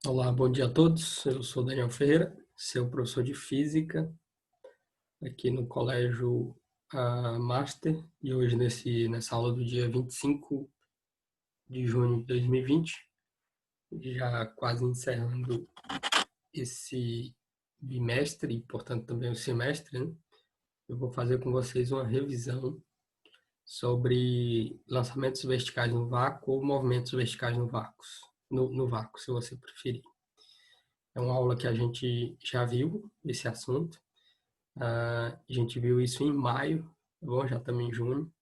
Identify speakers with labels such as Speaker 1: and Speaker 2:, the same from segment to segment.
Speaker 1: Olá, bom dia a todos. Eu sou Daniel Ferreira, seu professor de Física aqui no Colégio Master e hoje nessa aula do dia 25 de junho de 2020, já quase encerrando esse bimestre e, portanto, também o semestre, né? Eu vou fazer com vocês uma revisão sobre lançamentos verticais no vácuo ou movimentos verticais no vácuo, se você preferir. É uma aula que a gente já viu esse assunto. A gente viu isso em maio, tá bom? Já estamos em junho,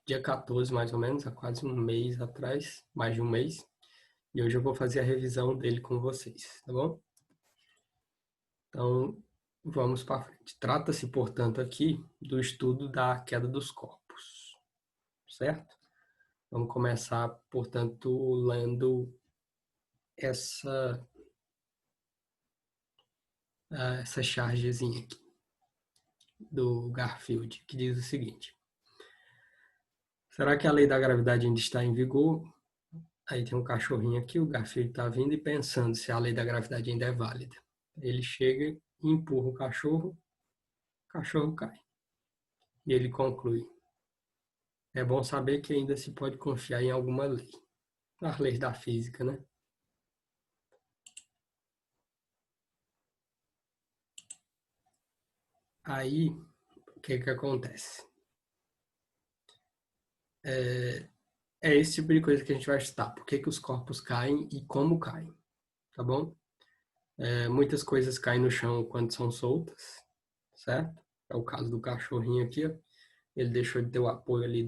Speaker 1: dia 14 mais ou menos, há quase um mês atrás, mais de um mês. E hoje eu vou fazer a revisão dele com vocês, tá bom? Então, vamos para frente. Trata-se, portanto, aqui do estudo da queda dos corpos, certo? Vamos começar, portanto, lendo essa, essa chargezinha aqui do Garfield, que diz o seguinte: será que a lei da gravidade ainda está em vigor? Aí tem um cachorrinho aqui, o Garfield está vindo e pensando se a lei da gravidade ainda é válida. Ele chega e empurra o cachorro cai. E ele conclui: é bom saber que ainda se pode confiar em alguma lei. As leis da física, né? Aí, o que acontece? É esse tipo de coisa que a gente vai estudar. Por que os corpos caem e como caem, tá bom? Muitas coisas caem no chão quando são soltas, certo? É o caso do cachorrinho aqui, ó. Ele deixou de ter o apoio ali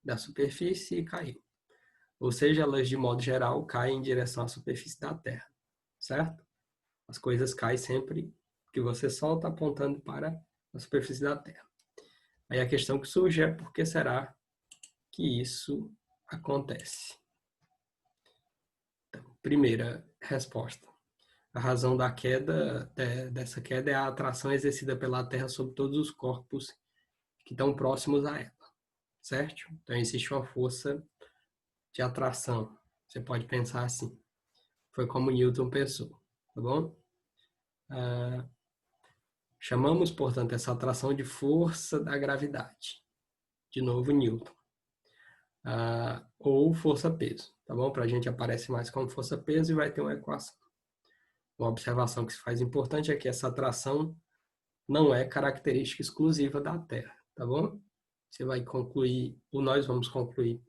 Speaker 1: da superfície e caiu. Ou seja, elas, de modo geral, caem em direção à superfície da Terra, certo? As coisas caem sempre que você solta apontando para a superfície da Terra. Aí a questão que surge é por que será que isso acontece? Então, primeira resposta. A razão da queda, dessa queda, é a atração exercida pela Terra sobre todos os corpos que estão próximos a ela, certo? Então existe uma força de atração. Você pode pensar assim. Foi como Newton pensou, tá bom? Ah, chamamos, portanto, essa atração de força da gravidade. De novo, Newton. Ou força-peso, tá bom? Para a gente aparece mais como força-peso e vai ter uma equação. Uma observação que se faz importante é que essa atração não é característica exclusiva da Terra, tá bom? Você vai concluir, ou nós vamos concluir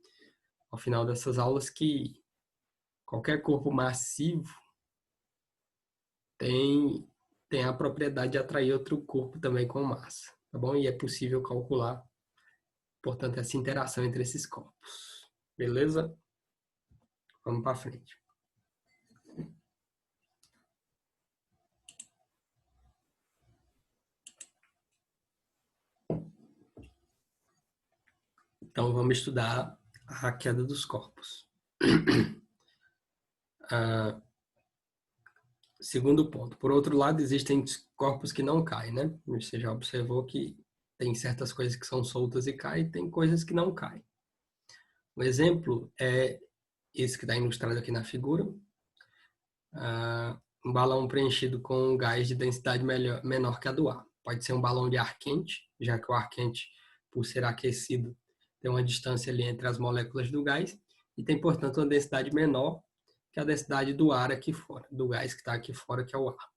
Speaker 1: ao final dessas aulas, que qualquer corpo massivo tem, tem a propriedade de atrair outro corpo também com massa, tá bom? E é possível calcular, portanto, essa interação entre esses corpos. Beleza? Vamos para frente. Então, vamos estudar a queda dos corpos. Segundo ponto. Por outro lado, existem corpos que não caem, né? Você já observou que tem certas coisas que são soltas e caem, e tem coisas que não caem. Um exemplo é esse que está ilustrado aqui na figura. Um balão preenchido com um gás de densidade menor que a do ar. Pode ser um balão de ar quente, já que o ar quente, por ser aquecido, tem uma distância ali entre as moléculas do gás e tem, portanto, uma densidade menor que a densidade do ar aqui fora, do gás que está aqui fora, que é o ar.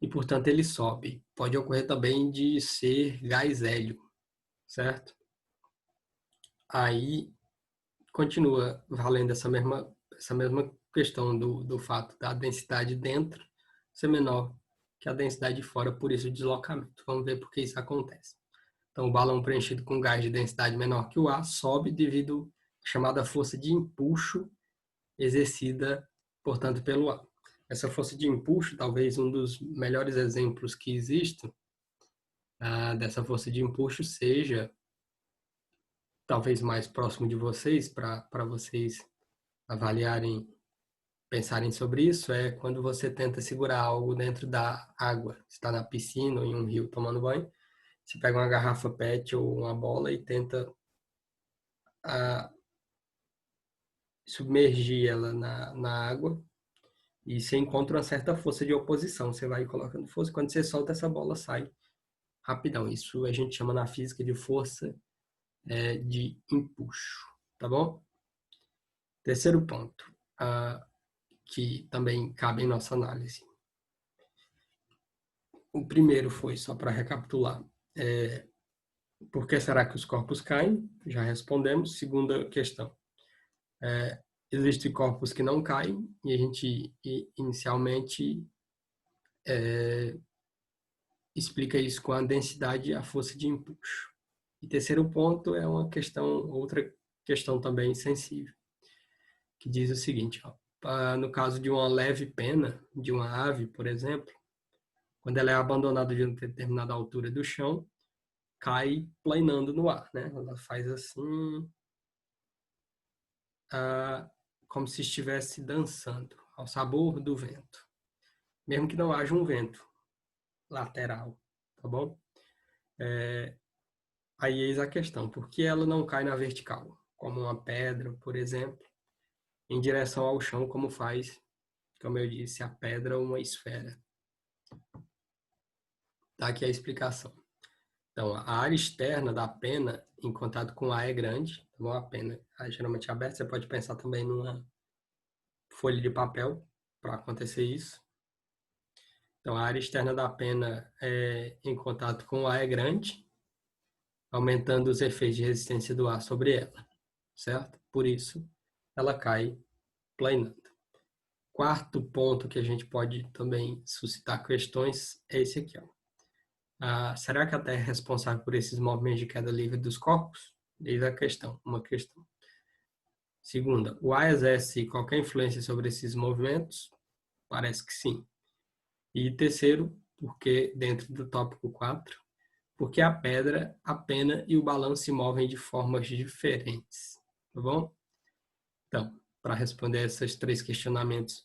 Speaker 1: E, portanto, ele sobe. Pode ocorrer também de ser gás hélio, certo? Aí continua valendo essa mesma questão do fato da densidade dentro ser menor que a densidade de fora, por isso o deslocamento. Vamos ver por que isso acontece. Então, o balão preenchido com gás de densidade menor que o ar sobe devido à chamada força de empuxo exercida, portanto, pelo ar. Essa força de empuxo, talvez um dos melhores exemplos que existam dessa força de empuxo seja, talvez mais próximo de vocês, para vocês avaliarem, pensarem sobre isso, é quando você tenta segurar algo dentro da água. Você está na piscina ou em um rio tomando banho, você pega uma garrafa PET ou uma bola e tenta submergir ela na água e você encontra uma certa força de oposição. Você vai colocando força, quando você solta, essa bola sai rapidão. Isso a gente chama na física de força de empuxo, tá bom? Terceiro ponto, que também cabe em nossa análise. O primeiro foi, só para recapitular, por que será que os corpos caem? Já respondemos. Segunda questão, existem corpos que não caem e a gente inicialmente explica isso com a densidade e a força de empuxo. E terceiro ponto é uma questão, outra questão também sensível, que diz o seguinte, ó, no caso de uma leve pena, de uma ave, por exemplo, quando ela é abandonada de uma determinada altura do chão, cai planando no ar, né? Ela faz assim, como se estivesse dançando, ao sabor do vento. Mesmo que não haja um vento lateral, tá bom? Aí eis a questão, por que ela não cai na vertical, como uma pedra, por exemplo, em direção ao chão, como faz, como eu disse, a pedra uma esfera. Tá aqui a explicação. Então, a área externa da pena em contato com o ar é grande, tá bom? A pena geralmente é aberta, você pode pensar também numa folha de papel para acontecer isso. Então, a área externa da pena em contato com o ar é grande, aumentando os efeitos de resistência do ar sobre ela, certo? Por isso, ela cai planando. Quarto ponto que a gente pode também suscitar questões é esse aqui, ó. Será que a Terra é responsável por esses movimentos de queda livre dos corpos? Eis a questão, uma questão. Segunda, o ar exerce qualquer influência sobre esses movimentos? Parece que sim. E terceiro, porque dentro do tópico 4, porque a pedra, a pena e o balão se movem de formas diferentes. Tá bom? Então, para responder esses três questionamentos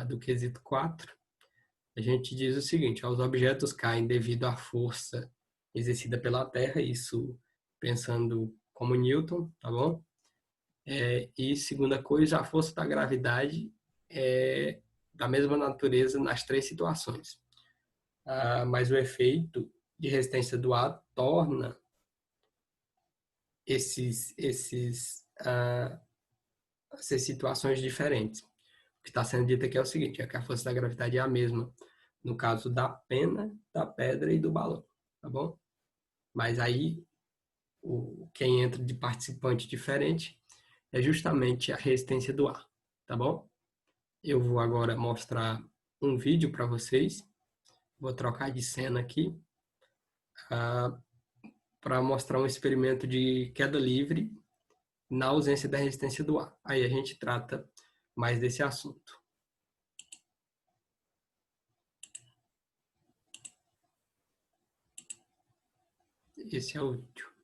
Speaker 1: do quesito 4, a gente diz o seguinte: os objetos caem devido à força exercida pela Terra, isso pensando como Newton, tá bom? E segunda coisa, a força da gravidade é da mesma natureza nas três situações. Mas o efeito de resistência do ar torna essas situações diferentes. O que está sendo dito aqui é o seguinte, é que a força da gravidade é a mesma no caso da pena, da pedra e do balão, tá bom? Mas aí, quem entra de participante diferente é justamente a resistência do ar, tá bom? Eu vou agora mostrar um vídeo para vocês. Vou trocar de cena aqui para mostrar um experimento de queda livre na ausência da resistência do ar. Aí a gente trata mais desse assunto. Esse é o vídeo.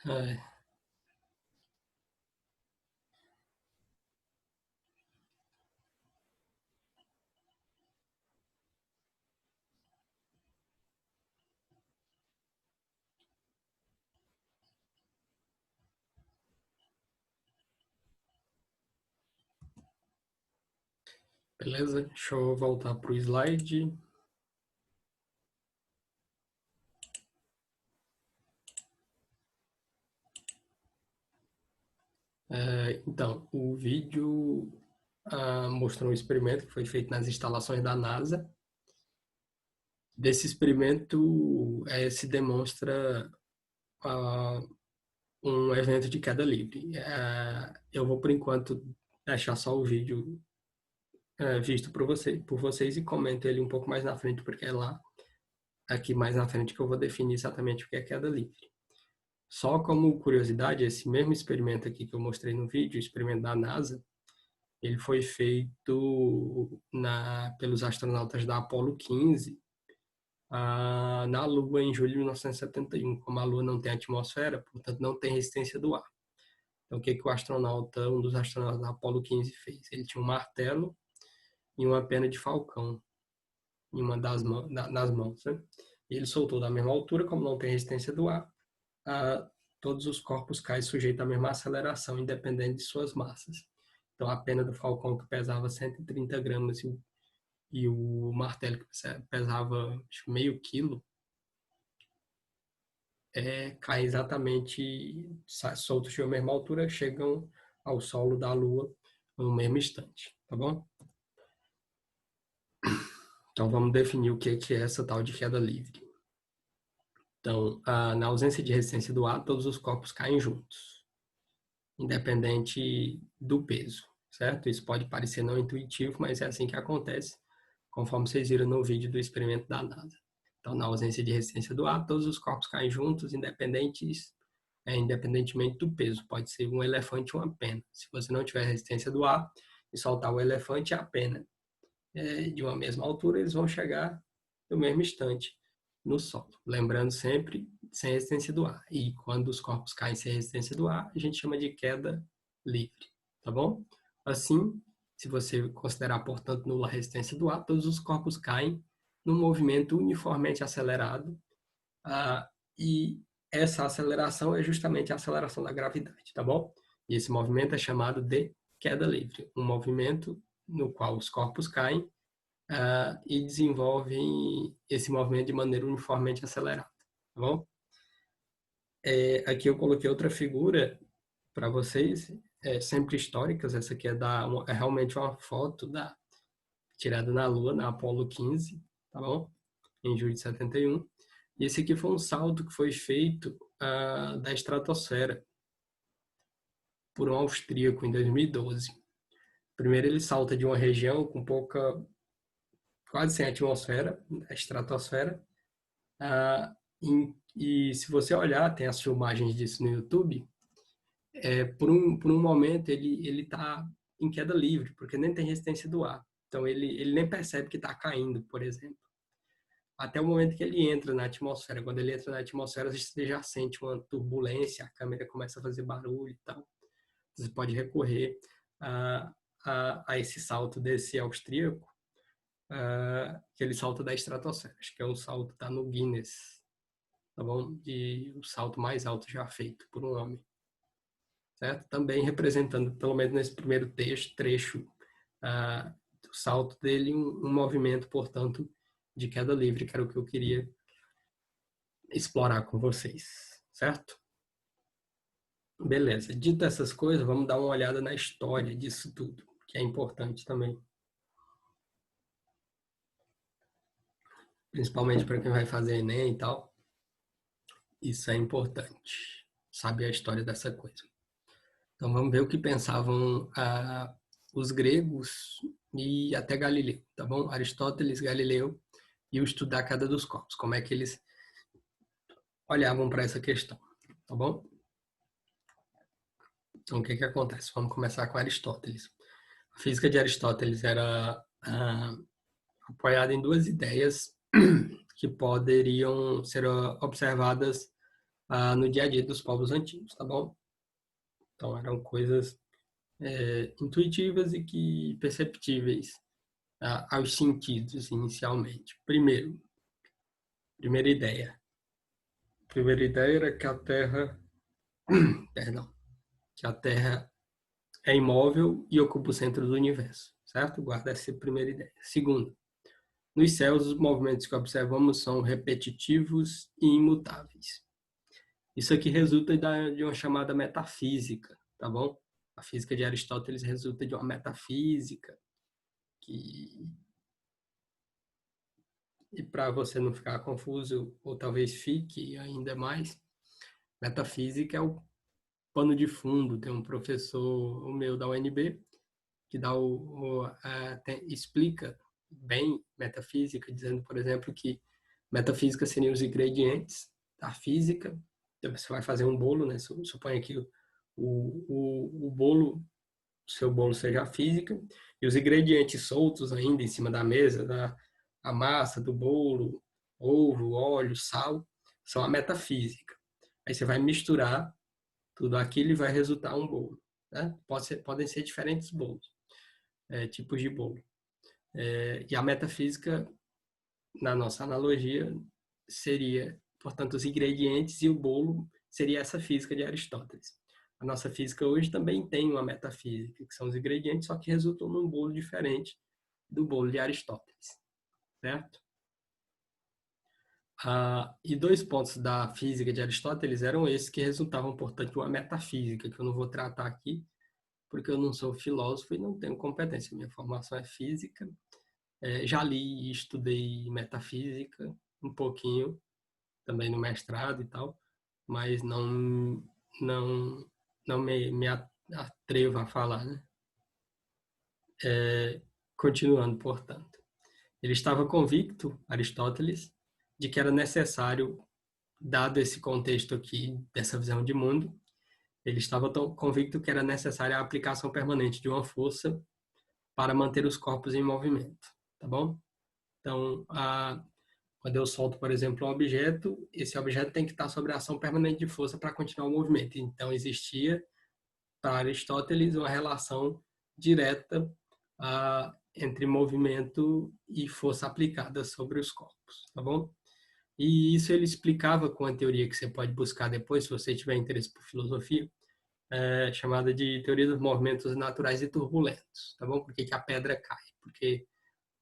Speaker 1: É, beleza? Deixa eu voltar para o slide. Então, o vídeo mostrou um experimento que foi feito nas instalações da NASA. Desse experimento se demonstra ah, um evento de queda livre. Eu vou, por enquanto, deixar só o vídeo visto por vocês e comento ele um pouco mais na frente, porque é lá, aqui mais na frente, que eu vou definir exatamente o que é queda livre. Só como curiosidade, esse mesmo experimento aqui que eu mostrei no vídeo, o experimento da NASA, ele foi feito pelos astronautas da Apollo 15 na Lua em julho de 1971. Como a Lua não tem atmosfera, portanto não tem resistência do ar. Então o que o astronauta, um dos astronautas da Apollo 15 fez? Ele tinha um martelo e uma pena de falcão em uma das mãos, nas mãos, né? E ele soltou da mesma altura, como não tem resistência do ar, todos os corpos caem sujeitos à mesma aceleração, independente de suas massas. Então, a pena do falcão, que pesava 130 gramas, e o martelo, que pesava acho, meio quilo, cai exatamente soltos de uma mesma altura, chegam ao solo da Lua no mesmo instante, tá bom? Então, vamos definir o que é essa tal de queda livre. Então, na ausência de resistência do ar, todos os corpos caem juntos, independente do peso, certo? Isso pode parecer não intuitivo, mas é assim que acontece, conforme vocês viram no vídeo do experimento da NASA. Então, na ausência de resistência do ar, todos os corpos caem juntos, independentemente do peso. Pode ser um elefante ou uma pena. Se você não tiver resistência do ar e soltar o elefante e a pena de uma mesma altura, eles vão chegar no mesmo instante no solo. Lembrando sempre, sem resistência do ar. E quando os corpos caem sem resistência do ar, a gente chama de queda livre, tá bom? Assim, se você considerar, portanto, nula a resistência do ar, todos os corpos caem num movimento uniformemente acelerado, e essa aceleração é justamente a aceleração da gravidade, tá bom? E esse movimento é chamado de queda livre, um movimento no qual os corpos caem e desenvolvem esse movimento de maneira uniformemente acelerada, tá bom? Aqui eu coloquei outra figura para vocês, sempre históricas. Essa aqui é realmente uma foto tirada na Lua, na Apollo 15, tá bom? Em julho de 71. E esse aqui foi um salto que foi feito da estratosfera por um austríaco em 2012. Primeiro ele salta de uma região com quase sem atmosfera, a estratosfera, e se você olhar, tem as filmagens disso no YouTube, por um momento ele está em queda livre, porque nem tem resistência do ar. Então ele nem percebe que está caindo, por exemplo. Até o momento que ele entra na atmosfera. Quando ele entra na atmosfera, você já sente uma turbulência, a câmera começa a fazer barulho e tal. Você pode recorrer a esse salto desse austríaco, que ele salta da estratosfera. Acho que é um salto, tá no Guinness, tá bom? De o salto mais alto já feito por um homem, certo? Também representando, pelo menos nesse primeiro trecho do salto dele, um movimento, portanto, de queda livre, que era o que eu queria explorar com vocês, certo? Beleza. Dito essas coisas, vamos dar uma olhada na história disso tudo, que é importante também, principalmente para quem vai fazer Enem e tal. Isso é importante, saber a história dessa coisa. Então vamos ver o que pensavam os gregos e até Galileu, tá bom? Aristóteles, Galileu e o estudo da queda dos corpos, como é que eles olhavam para essa questão, tá bom? Então o que acontece? Vamos começar com Aristóteles. A física de Aristóteles era apoiada em duas ideias que poderiam ser observadas no dia a dia dos povos antigos, tá bom? Então eram coisas intuitivas e que perceptíveis aos sentidos inicialmente. Primeira ideia. A primeira ideia era que a Terra, perdão, que a Terra é imóvel e ocupa o centro do universo, certo? Guarda essa primeira ideia. Segunda, nos céus os movimentos que observamos são repetitivos e imutáveis. Isso aqui resulta de uma chamada metafísica, tá bom? A física de Aristóteles resulta de uma metafísica que, e para você não ficar confuso, ou talvez fique ainda mais, metafísica é o pano de fundo. Tem um professor meu da UNB que dá explica bem metafísica, dizendo, por exemplo, que metafísica seriam os ingredientes da física. Então, você vai fazer um bolo, né? Suponha que o bolo, seu bolo seja a física, e os ingredientes soltos ainda em cima da mesa, a massa do bolo, ovo, óleo, sal, são a metafísica. Aí você vai misturar tudo aquilo e vai resultar um bolo. Né? Podem ser diferentes bolos, tipos de bolo. E a metafísica, na nossa analogia, seria, portanto, os ingredientes, e o bolo seria essa física de Aristóteles. A nossa física hoje também tem uma metafísica, que são os ingredientes, só que resultou num bolo diferente do bolo de Aristóteles, certo? E dois pontos da física de Aristóteles eram esses que resultavam, portanto, de uma metafísica, que eu não vou tratar aqui, porque eu não sou filósofo e não tenho competência. Minha formação é física. Já li e estudei metafísica um pouquinho, também no mestrado e tal, mas não, não me atrevo a falar, né? Continuando, portanto. Ele estava convicto, Aristóteles, de que era necessário, dado esse contexto aqui, dessa visão de mundo, ele estava tão convicto que era necessária a aplicação permanente de uma força para manter os corpos em movimento, tá bom? Então, quando eu solto, por exemplo, um objeto, esse objeto tem que estar sob a ação permanente de força para continuar o movimento. Então, existia, para Aristóteles, uma relação direta entre movimento e força aplicada sobre os corpos, tá bom? E isso ele explicava com a teoria que você pode buscar depois, se você tiver interesse por filosofia, chamada de teoria dos movimentos naturais e turbulentos, tá bom? Por que a pedra cai? Porque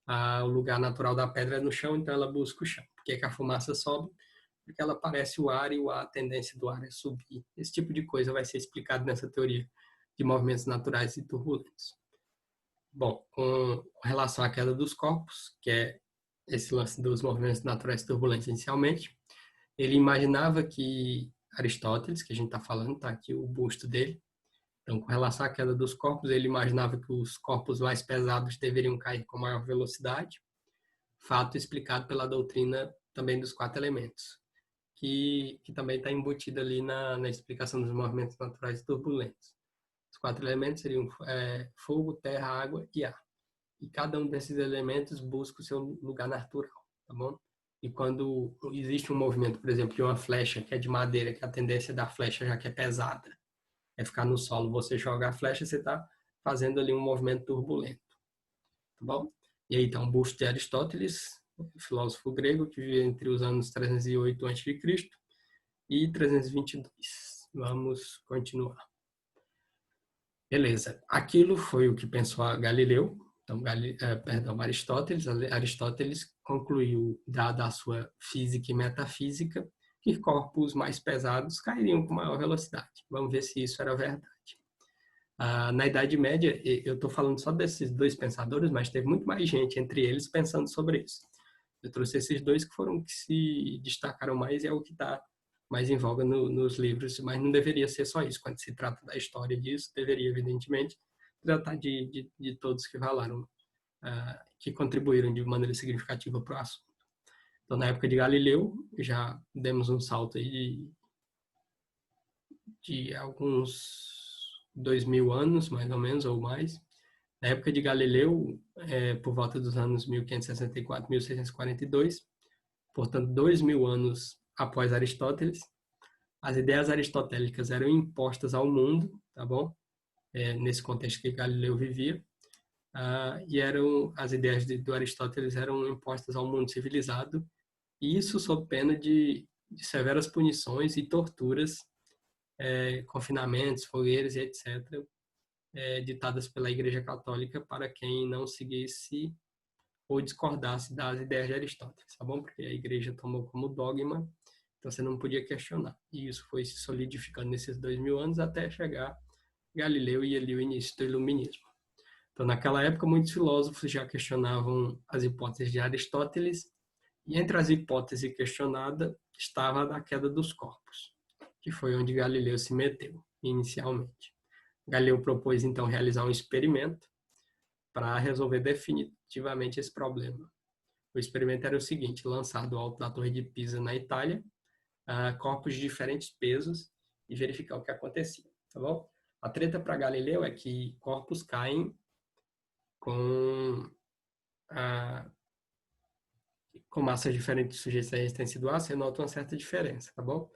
Speaker 1: o lugar natural da pedra é no chão, então ela busca o chão. Por que a fumaça sobe? Porque ela parece o ar e a tendência do ar é subir. Esse tipo de coisa vai ser explicado nessa teoria de movimentos naturais e turbulentos. Bom, com relação à queda dos corpos, que é esse lance dos movimentos naturais e turbulentos inicialmente, ele imaginava que Aristóteles, que a gente está falando, está aqui o busto dele. Então, com relação à queda dos corpos, ele imaginava que os corpos mais pesados deveriam cair com maior velocidade, fato explicado pela doutrina também dos quatro elementos, que também está embutida ali na explicação dos movimentos naturais turbulentos. Os quatro elementos seriam fogo, terra, água e ar. E cada um desses elementos busca o seu lugar natural, tá bom? E quando existe um movimento, por exemplo, de uma flecha que é de madeira, que a tendência da flecha, já que é pesada, é ficar no solo, você joga a flecha, você está fazendo ali um movimento turbulento, tá bom? E aí está um busto de Aristóteles, filósofo grego, que viveu entre os anos 308 a.C. e 322. Vamos continuar. Beleza. Aquilo foi o que pensou a Galileu, então, Aristóteles. Aristóteles concluiu, dada a sua física e metafísica, que corpos mais pesados cairiam com maior velocidade. Vamos ver se isso era verdade. Na Idade Média, eu estou falando só desses dois pensadores, mas teve muito mais gente entre eles pensando sobre isso. Eu trouxe esses dois que foram que se destacaram mais e é o que está mais em voga nos livros, mas não deveria ser só isso. Quando se trata da história disso, deveria, evidentemente, tratar de todos que falaram, que contribuíram de maneira significativa para o assunto. Então, na época de Galileu, já demos um salto aí de alguns 2000 anos, mais ou menos, ou mais. Na época de Galileu, por volta dos anos 1564, 1642, portanto, 2000 anos após Aristóteles, as ideias aristotélicas eram impostas ao mundo, tá bom? Nesse contexto que Galileu vivia, e as ideias do Aristóteles eram impostas ao mundo civilizado, e isso sob pena de severas punições e torturas, confinamentos, fogueiras e etc., ditadas pela Igreja Católica para quem não seguisse ou discordasse das ideias de Aristóteles, tá bom? Porque a Igreja tomou como dogma, então você não podia questionar. E isso foi se solidificando nesses 2000 anos até chegar Galileu e ali o início do Iluminismo. Então, naquela época, muitos filósofos já questionavam as hipóteses de Aristóteles, e entre as hipóteses questionadas estava a da queda dos corpos, que foi onde Galileu se meteu inicialmente. Galileu propôs, então, realizar um experimento para resolver definitivamente esse problema. O experimento era o seguinte: lançar do alto da Torre de Pisa, na Itália, corpos de diferentes pesos e verificar o que acontecia, tá bom? A treta para Galileu é que corpos caem com massas diferentes sujeitas à resistência do ar, você nota uma certa diferença, tá bom?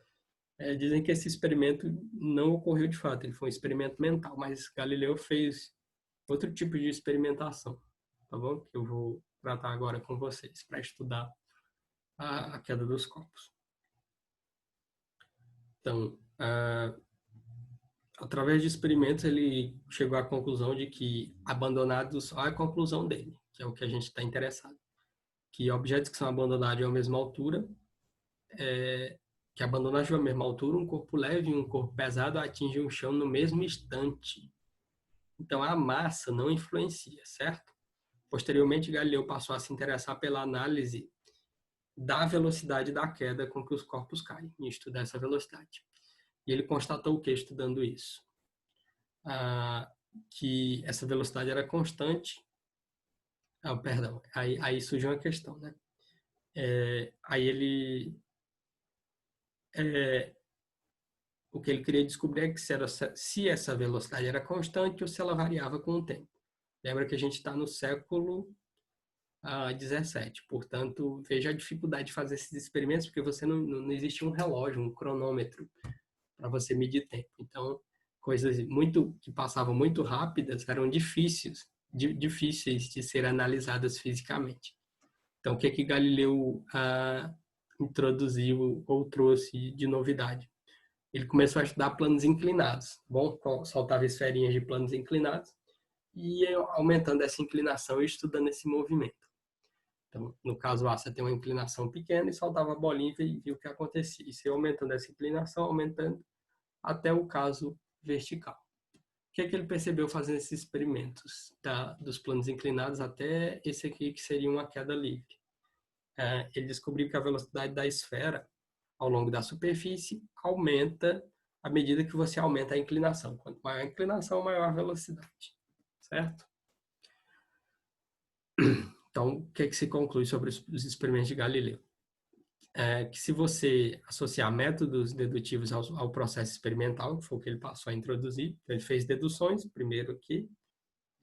Speaker 1: Dizem que esse experimento não ocorreu de fato, ele foi um experimento mental, mas Galileu fez outro tipo de experimentação, tá bom? Que eu vou tratar agora com vocês para estudar a queda dos corpos. Então, através de experimentos, ele chegou à conclusão de que abandonados, olha a conclusão dele, que é o que a gente está interessado, que objetos que são abandonados à mesma altura, à mesma altura, um corpo leve e um corpo pesado atingem o chão no mesmo instante. Então, a massa não influencia, certo? Posteriormente, Galileu passou a se interessar pela análise da velocidade da queda com que os corpos caem, e estudar essa velocidade. E ele constatou o que estudando isso? Que essa velocidade era constante. Perdão, aí surgiu uma questão, né? O que ele queria descobrir é que se essa velocidade era constante ou se ela variava com o tempo. Lembra que a gente está no século 17, portanto, veja a dificuldade de fazer esses experimentos, porque você não existe um relógio, um cronômetro para você medir tempo. Então, coisas que passavam muito rápidas eram difíceis de ser analisadas fisicamente. Então, o que Galileu introduziu ou trouxe de novidade? Ele começou a estudar planos inclinados. Bom, soltava esferinhas de planos inclinados e ia aumentando essa inclinação e estudando esse movimento. Então, no caso A, você tem uma inclinação pequena e soltava a bolinha e via o que acontecia. E você aumentando essa inclinação, aumentando até o caso vertical. O que ele percebeu fazendo esses experimentos dos planos inclinados até esse aqui, que seria uma queda livre? Ele descobriu que a velocidade da esfera ao longo da superfície aumenta à medida que você aumenta a inclinação. Quanto maior a inclinação, maior a velocidade. Certo? Então, o que se conclui sobre os experimentos de Galileu? Que se você associar métodos dedutivos ao processo experimental, que foi o que ele passou a introduzir, então ele fez deduções, primeiro aqui,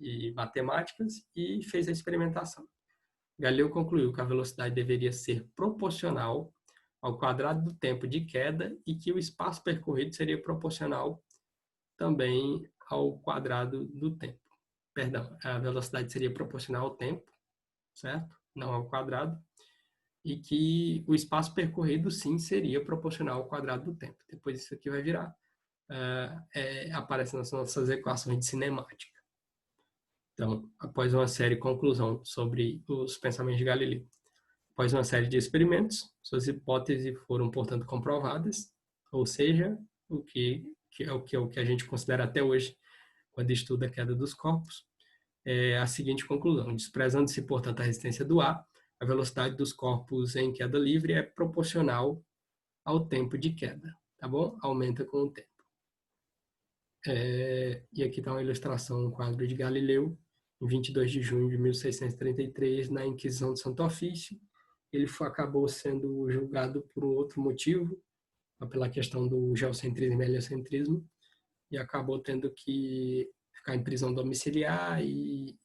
Speaker 1: e matemáticas, e fez a experimentação. Galileu concluiu que a velocidade deveria ser proporcional ao quadrado do tempo de queda e que o espaço percorrido seria proporcional também ao quadrado do tempo. Perdão, a velocidade seria proporcional ao tempo, certo? Não ao quadrado. E que o espaço percorrido, sim, seria proporcional ao quadrado do tempo. Depois isso aqui vai virar, aparece nas nossas equações de cinemática. Então, após uma série de conclusão sobre os pensamentos de Galileu, após uma série de experimentos, suas hipóteses foram, portanto, comprovadas, ou seja, o que é o que a gente considera até hoje, quando estuda a queda dos corpos, é a seguinte conclusão: desprezando-se, portanto, a resistência do ar, a velocidade dos corpos em queda livre é proporcional ao tempo de queda, tá bom? Aumenta com o tempo. E aqui está uma ilustração, um quadro de Galileu, em 22 de junho de 1633, na Inquisição de Santo Ofício. Ele acabou sendo julgado por um outro motivo, pela questão do geocentrismo e heliocentrismo, e acabou tendo que ficar em prisão domiciliar e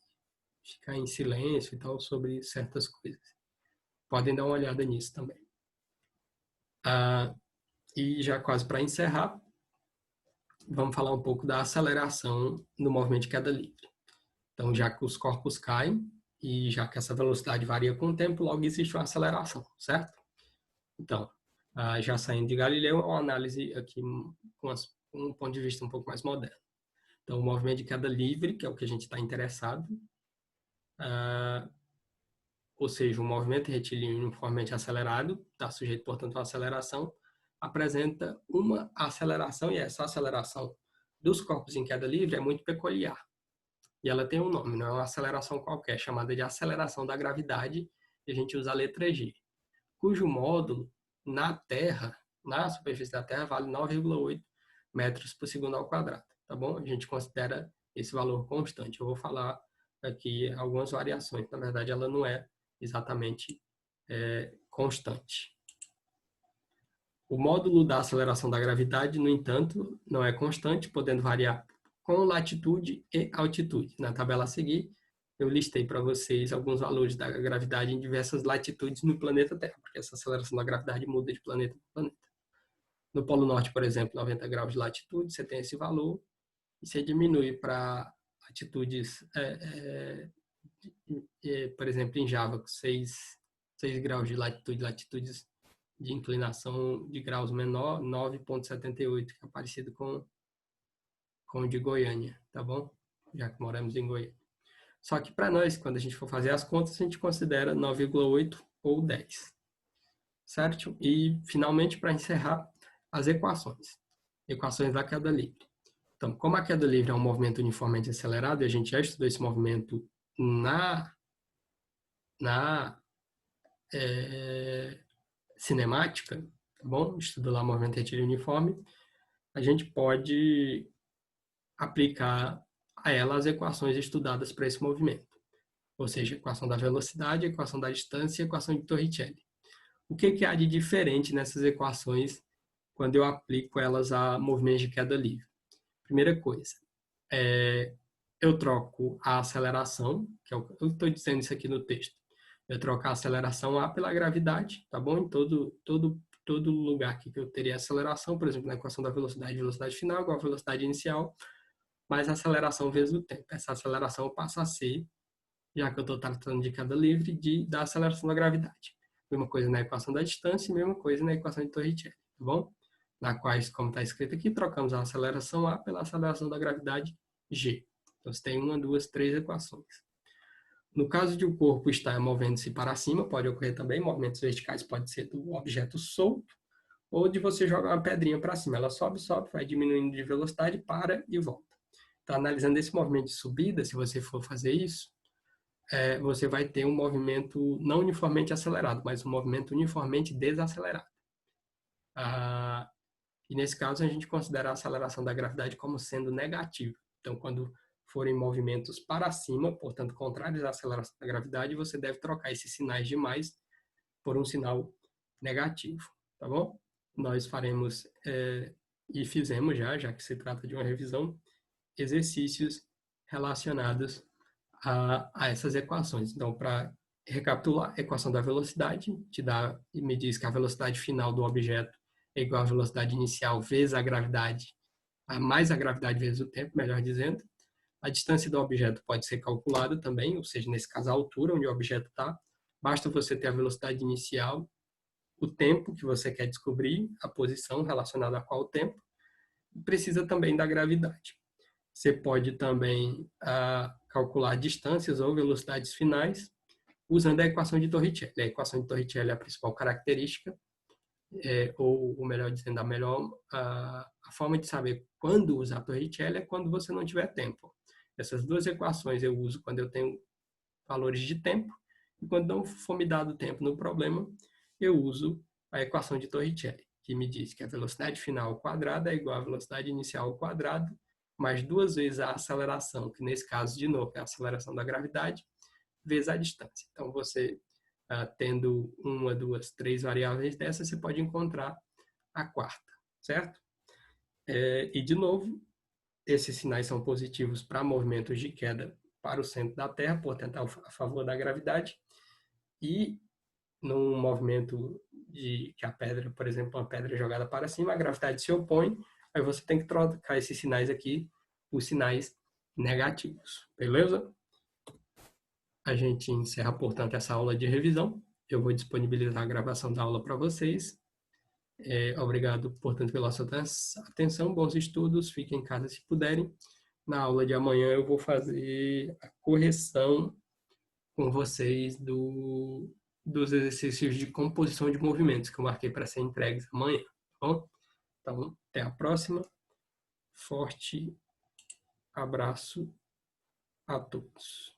Speaker 1: ficar em silêncio e tal sobre certas coisas. Podem dar uma olhada nisso também. E já quase para encerrar, vamos falar um pouco da aceleração no movimento de queda livre. Então, já que os corpos caem e já que essa velocidade varia com o tempo, logo existe uma aceleração, certo? Então, já saindo de Galileu, uma análise aqui com um ponto de vista um pouco mais moderno. Então, o movimento de queda livre, que é o que a gente está interessado, ou seja, o movimento retilíneo uniformemente acelerado, está sujeito, portanto, à aceleração, apresenta uma aceleração, e essa aceleração dos corpos em queda livre é muito peculiar. E ela tem um nome, não é uma aceleração qualquer, chamada de aceleração da gravidade, e a gente usa a letra G, cujo módulo na Terra, na superfície da Terra, vale 9,8 metros por segundo ao quadrado, tá bom? A gente considera esse valor constante. Eu vou falar aqui algumas variações, na verdade ela não é exatamente constante. O módulo da aceleração da gravidade, no entanto, não é constante, podendo variar com latitude e altitude. Na tabela a seguir, eu listei para vocês alguns valores da gravidade em diversas latitudes no planeta Terra, porque essa aceleração da gravidade muda de planeta para planeta. No Polo Norte, por exemplo, 90 graus de latitude, você tem esse valor, e você diminui para latitudes, por exemplo, em Java, com 6 graus de latitude, latitudes de inclinação de graus menor, 9,78, que é parecido com o de Goiânia, tá bom? Já que moramos em Goiânia. Só que para nós, quando a gente for fazer as contas, a gente considera 9,8 ou 10, certo? E, finalmente, para encerrar, as equações. Equações da queda livre. Então, como a queda livre é um movimento uniformemente acelerado, e a gente já estudou esse movimento na cinemática, tá bom? Estudou lá o movimento retilíneo uniforme, a gente pode aplicar a ela as equações estudadas para esse movimento. Ou seja, a equação da velocidade, a equação da distância e a equação de Torricelli. O que há de diferente nessas equações quando eu aplico elas a movimentos de queda livre? Primeira coisa, eu troco a aceleração, que eu estou dizendo isso aqui no texto, eu troco a aceleração A pela gravidade, tá bom? Em todo lugar aqui que eu teria aceleração, por exemplo, na equação da velocidade final igual a velocidade inicial, mais a aceleração vezes o tempo. Essa aceleração passa a ser, já que eu estou tratando de queda livre, da aceleração da gravidade. Mesma coisa na equação da distância e mesma coisa na equação de Torricelli, tá bom? Na quais, como está escrito aqui, trocamos a aceleração A pela aceleração da gravidade G. Então, você tem uma, duas, três equações. No caso de o corpo estar movendo-se para cima, pode ocorrer também movimentos verticais, pode ser do objeto solto, ou de você jogar uma pedrinha para cima. Ela sobe, vai diminuindo de velocidade, para e volta. Então, analisando esse movimento de subida, se você for fazer isso, você vai ter um movimento não uniformemente acelerado, mas um movimento uniformemente desacelerado. E nesse caso, a gente considera a aceleração da gravidade como sendo negativa. Então, quando forem movimentos para cima, portanto, contrários à aceleração da gravidade, você deve trocar esses sinais de mais por um sinal negativo, tá bom? Nós faremos, e fizemos já que se trata de uma revisão, exercícios relacionados a essas equações. Então, para recapitular, a equação da velocidade me diz que a velocidade final do objeto é igual à velocidade inicial vezes a gravidade, mais a gravidade vezes o tempo, melhor dizendo. A distância do objeto pode ser calculada também, ou seja, nesse caso, a altura onde o objeto está. Basta você ter a velocidade inicial, o tempo que você quer descobrir, a posição relacionada a qual tempo. Precisa também da gravidade. Você pode também calcular distâncias ou velocidades finais usando a equação de Torricelli. A equação de Torricelli é a principal característica, ou melhor dizendo, a forma de saber quando usar Torricelli é quando você não tiver tempo. Essas duas equações eu uso quando eu tenho valores de tempo, e quando não for me dado tempo no problema, eu uso a equação de Torricelli, que me diz que a velocidade final ao quadrado é igual à velocidade inicial ao quadrado, mais duas vezes a aceleração, que nesse caso, de novo, é a aceleração da gravidade, vezes a distância. Então, você, tendo uma, duas, três variáveis dessas, você pode encontrar a quarta, certo? E, de novo, esses sinais são positivos para movimentos de queda para o centro da Terra, portanto, a favor da gravidade, e num movimento de que a pedra, por exemplo, uma pedra jogada para cima, a gravidade se opõe, aí você tem que trocar esses sinais aqui por sinais negativos, beleza? A gente encerra, portanto, essa aula de revisão. Eu vou disponibilizar a gravação da aula para vocês. Obrigado, portanto, pela sua atenção, bons estudos, fiquem em casa se puderem. Na aula de amanhã eu vou fazer a correção com vocês dos exercícios de composição de movimentos que eu marquei para ser entregues amanhã, tá bom? Então, até a próxima. Forte abraço a todos.